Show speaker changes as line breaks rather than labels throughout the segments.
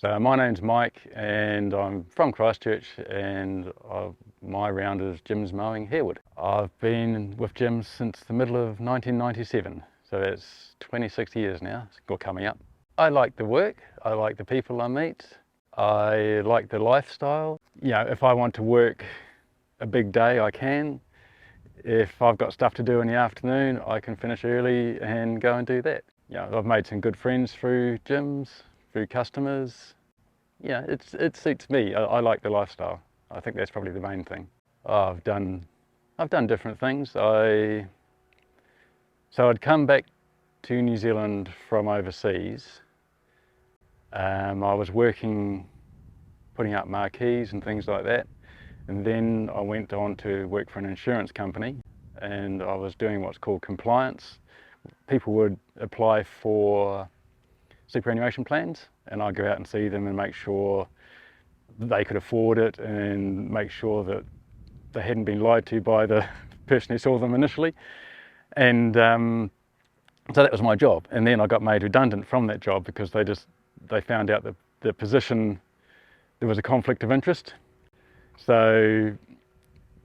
So my name's Mike and I'm from Christchurch, and my round is Jim's Mowing Harewood. I've been with Jim since the middle of 1997, so that's 26 years now, or coming up. I like the work, I like the people I meet, I like the lifestyle. You know, if I want to work a big day, I can. If I've got stuff to do in the afternoon, I can finish early and go and do that. You know, I've made some good friends through gyms, through customers. Yeah, it suits me. I like the lifestyle. I think that's probably the main thing. I've done different things. So I'd come back to New Zealand from overseas. I was working, putting up marquees and things like that. And then I went on to work for an insurance company, and I was doing what's called compliance. People would apply for superannuation plans, and I'd go out and see them and make sure they could afford it and make sure that they hadn't been lied to by the person who saw them initially. And so that was my job. And then I got made redundant from that job because they found out that the position, there was a conflict of interest. So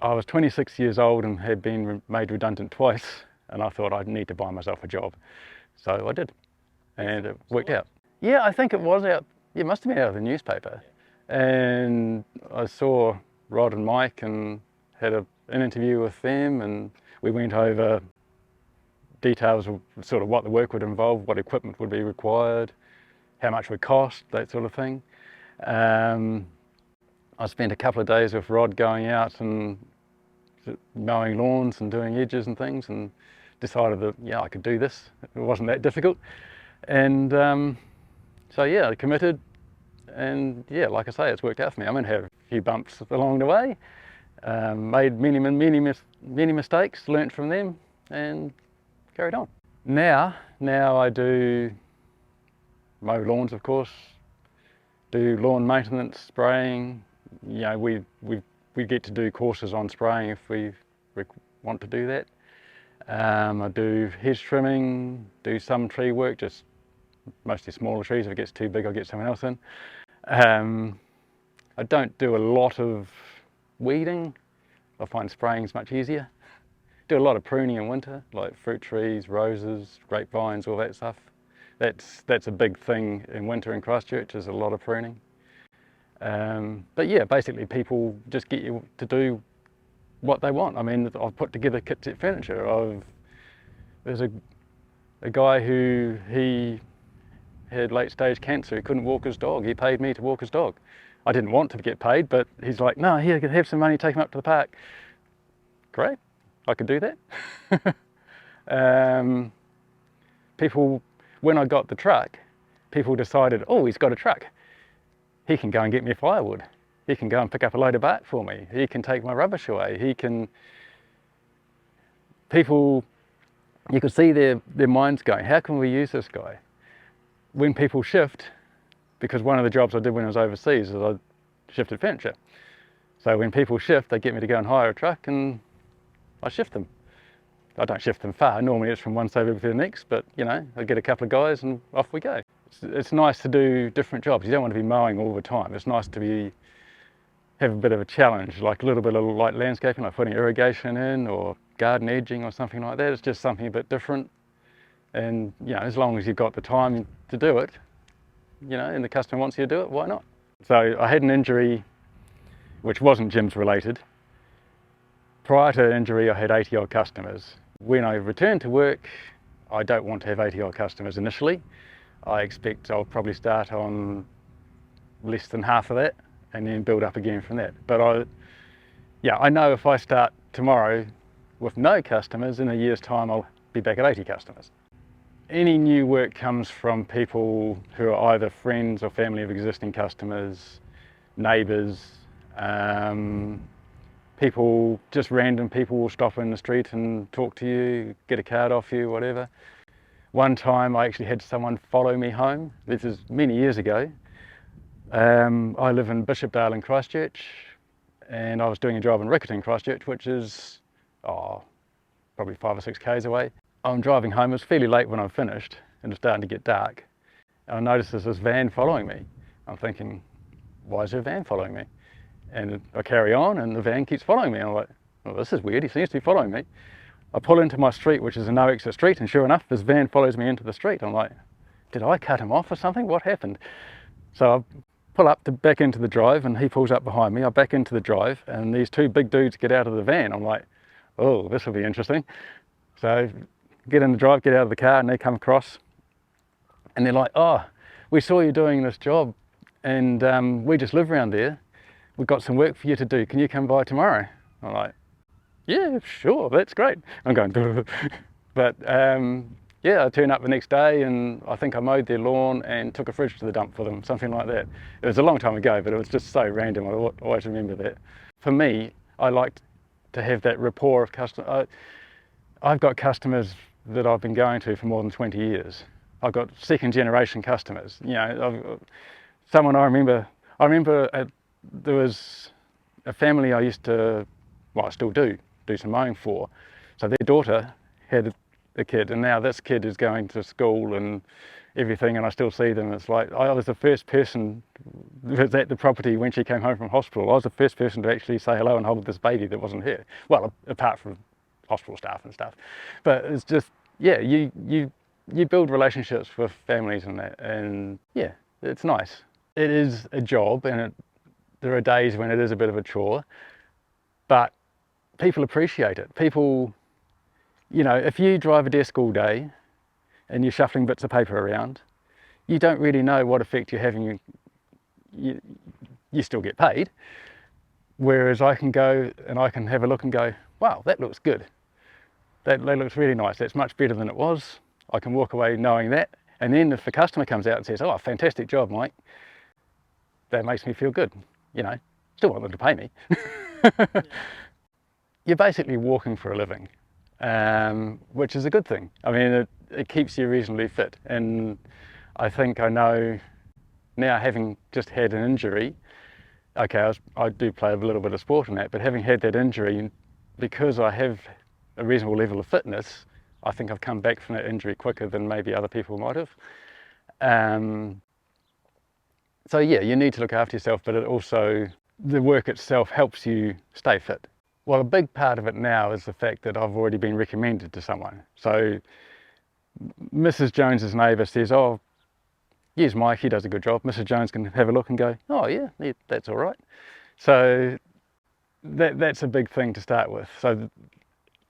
I was 26 years old and had been made redundant twice, and I thought I'd need to buy myself a job. So I did, and it worked out. Yeah, I think it was out, it must have been out of the newspaper. And I saw Rod and Mike and had an interview with them, and we went over details of sort of what the work would involve, what equipment would be required, how much it would cost, that sort of thing. I spent a couple of days with Rod going out and mowing lawns and doing edges and things, and decided that, yeah, I could do this. It wasn't that difficult. And so yeah, I committed, and yeah, like I say, it's worked out for me. I'm going to have a few bumps along the way, made many mistakes, learnt from them, and carried on. Now I do mow lawns, of course, do lawn maintenance, spraying. You know, we get to do courses on spraying if we want to do that. I do hedge trimming, do some tree work, just mostly smaller trees. If it gets too big, I'll get someone else in. I don't do a lot of weeding. I find spraying is much easier. Do a lot of pruning in winter, like fruit trees, roses, grapevines, all that stuff. That's a big thing in winter in Christchurch, is a lot of pruning. But yeah, basically people just get you to do what they want. I mean, I've put together kit set furniture. There's a guy who he had late stage cancer, he couldn't walk his dog. He paid me to walk his dog. I didn't want to get paid, but he's like, no, here, have some money, take him up to the park. Great, I could do that. People, when I got the truck, people decided, oh, he's got a truck. He can go and get me firewood. He can go and pick up a load of bark for me. He can take my rubbish away. People, you could see their minds going, how can we use this guy? When people shift, because one of the jobs I did when I was overseas is I shifted furniture. So when people shift, they get me to go and hire a truck, and I shift them. I don't shift them far. Normally it's from one suburb to the next, but you know, I get a couple of guys and off we go. It's nice to do different jobs. You don't want to be mowing all the time. It's nice to have a bit of a challenge, like a little bit of light landscaping, like putting irrigation in or garden edging or something like that. It's just something a bit different. And you know, as long as you've got the time to do it, you know, and the customer wants you to do it, why not? So I had an injury which wasn't Jim's related. Prior to the injury, I had 80 odd customers. When I returned to work, I don't want to have 80 odd customers initially. I expect I'll probably start on less than half of that and then build up again from that. But I know if I start tomorrow with no customers, in a year's time I'll be back at 80 customers. Any new work comes from people who are either friends or family of existing customers, neighbours, people, just random people will stop in the street and talk to you, get a card off you, whatever. One time I actually had someone follow me home. This is many years ago. I live in Bishopdale in Christchurch, and I was doing a job in Riccarton, Christchurch, which is probably 5 or 6 k's away. I'm driving home, it was fairly late when I finished, and it was starting to get dark. And I noticed there's this van following me. I'm thinking, why is there a van following me? And I carry on and the van keeps following me. I'm like, well, this is weird, he seems to be following me. I pull into my street, which is a no exit street, and sure enough, this van follows me into the street. I'm like, did I cut him off or something? What happened? So I pull up back into the drive and he pulls up behind me. I back into the drive and these two big dudes get out of the van. I'm like, oh, this will be interesting. So get in the drive, get out of the car, and they come across and they're like, oh, we saw you doing this job and we just live around there. We've got some work for you to do. Can you come by tomorrow? I'm like, yeah, sure, that's great. I'm going, but yeah, I turned up the next day and I think I mowed their lawn and took a fridge to the dump for them, something like that. It was a long time ago, but it was just so random. I always remember that. For me, I like to have that rapport of customer. I've got customers that I've been going to for more than 20 years. I've got second generation customers. You know, someone I remember there was a family I used to, well, I still do some mowing for. So their daughter had a kid, and now this kid is going to school and everything, and I still see them. It's like I was the first person that was at the property when she came home from hospital. I was the first person to actually say hello and hold this baby that wasn't here. Well, apart from hospital staff and stuff. But it's just, yeah, you build relationships with families and that, and yeah, it's nice. It is a job, and there are days when it is a bit of a chore, but people appreciate it. People, you know, if you drive a desk all day and you're shuffling bits of paper around, you don't really know what effect you're having. You still get paid. Whereas I can go and I can have a look and go, wow, that looks good. That looks really nice. That's much better than it was. I can walk away knowing that. And then if the customer comes out and says, oh, fantastic job, Mike, that makes me feel good. You know, still want them to pay me. Yeah. You're basically walking for a living. Which is a good thing. I mean, it keeps you reasonably fit. And I think I know now, having just had an injury, okay, I do play a little bit of sport in that, but having had that injury, because I have a reasonable level of fitness, I think I've come back from that injury quicker than maybe other people might have. So yeah, you need to look after yourself, but it also, the work itself helps you stay fit. Well, a big part of it now is the fact that I've already been recommended to someone. So Mrs. Jones's neighbour says, oh, here's Mike, he does a good job. Mrs. Jones can have a look and go, oh yeah, that's all right. So that's a big thing to start with. So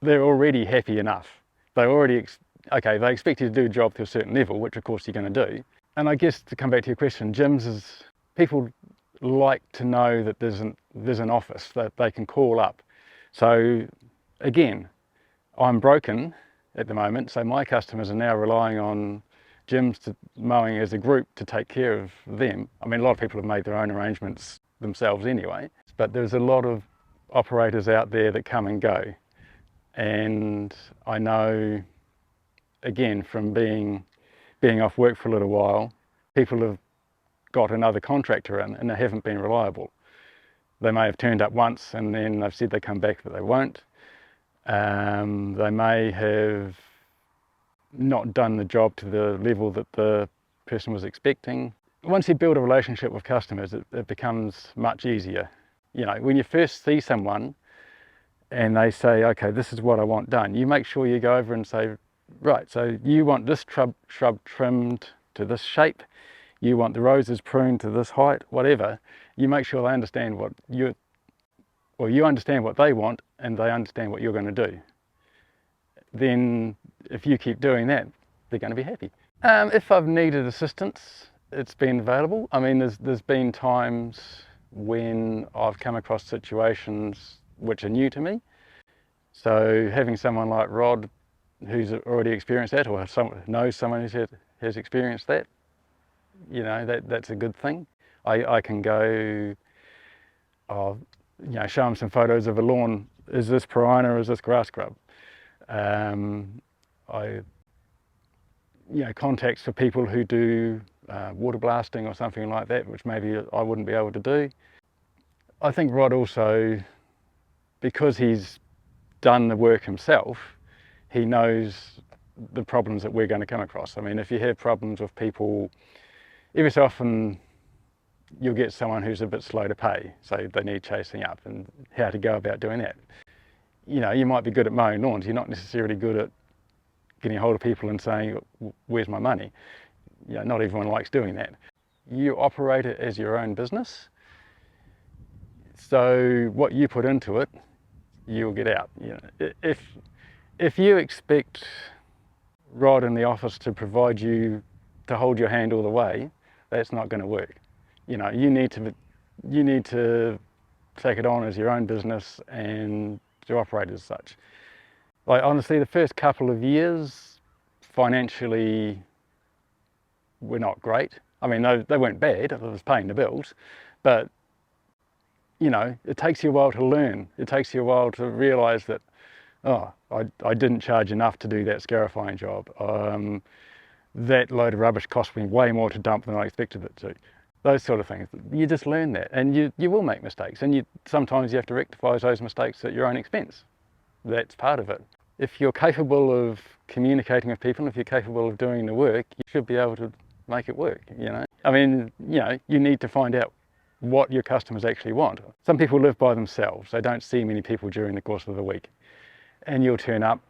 they're already happy enough. They already, okay, they expect you to do a job to a certain level, which of course you're going to do. And I guess to come back to your question, gyms is, people like to know that there's an office that they can call up. So again, I'm broken at the moment, so my customers are now relying on gyms mowing as a group to take care of them. I mean, a lot of people have made their own arrangements themselves anyway, but there's a lot of operators out there that come and go. And I know, again, from being off work for a little while, people have got another contractor in and they haven't been reliable. They may have turned up once and then they've said they come back, but they won't. They may have not done the job to the level that the person was expecting. Once you build a relationship with customers, it becomes much easier. You know, when you first see someone and they say, okay, this is what I want done, you make sure you go over and say, right, so you want this shrub trimmed to this shape, you want the roses pruned to this height, whatever. You make sure they understand what you understand what they want and they understand what you're going to do. Then if you keep doing that, they're going to be happy. If I've needed assistance, it's been available. I mean, there's been times when I've come across situations which are new to me. So having someone like Rod who's already experienced that, or knows someone who has experienced that, you know, that's a good thing. I can go, you know, show them some photos of a lawn. Is this piranha or is this grass scrub? You know, contacts for people who do water blasting or something like that, which maybe I wouldn't be able to do. I think Rod also, because he's done the work himself, he knows the problems that we're going to come across. I mean, if you have problems with people, every so often you'll get someone who's a bit slow to pay, so they need chasing up, and how to go about doing that. You know, you might be good at mowing lawns, you're not necessarily good at getting a hold of people and saying, where's my money? You know, not everyone likes doing that. You operate it as your own business, so what you put into it, you'll get out. You know, if you expect Rod in the office to provide you, to hold your hand all the way, that's not going to work. You know, you need to take it on as your own business and to operate as such. Like, honestly, the first couple of years financially were not great. I mean, they weren't bad, I was paying the bills, but you know, it takes you a while to learn. It takes you a while to realise that, oh, I didn't charge enough to do that scarifying job. That load of rubbish cost me way more to dump than I expected it to. Those sort of things. You just learn that, and you will make mistakes, and sometimes you have to rectify those mistakes at your own expense. That's part of it. If you're capable of communicating with people, if you're capable of doing the work, you should be able to make it work, you know. I mean, you know, you need to find out what your customers actually want. Some people live by themselves. They don't see many people during the course of the week. And you'll turn up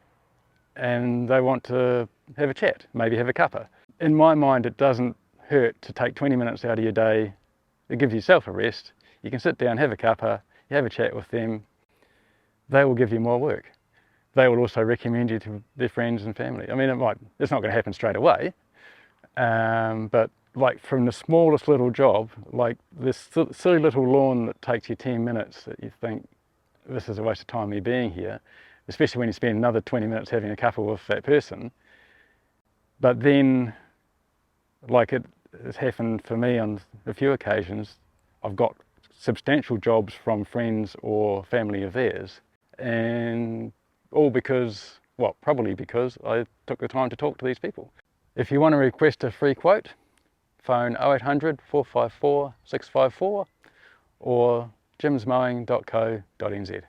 and they want to have a chat, maybe have a cuppa. In my mind, it doesn't hurt to take 20 minutes out of your day. It gives yourself a rest. You can sit down, have a cuppa, you have a chat with them. They will give you more work. They will also recommend you to their friends and family. I mean, it's not going to happen straight away, but like from the smallest little job, like this silly little lawn that takes you 10 minutes that you think, this is a waste of time me being here, especially when you spend another 20 minutes having a cuppa with that person. But then, like it has happened for me on a few occasions, I've got substantial jobs from friends or family of theirs, and all because, well, probably because I took the time to talk to these people. If you want to request a free quote, phone 0800 454 654 or jimsmowing.co.nz.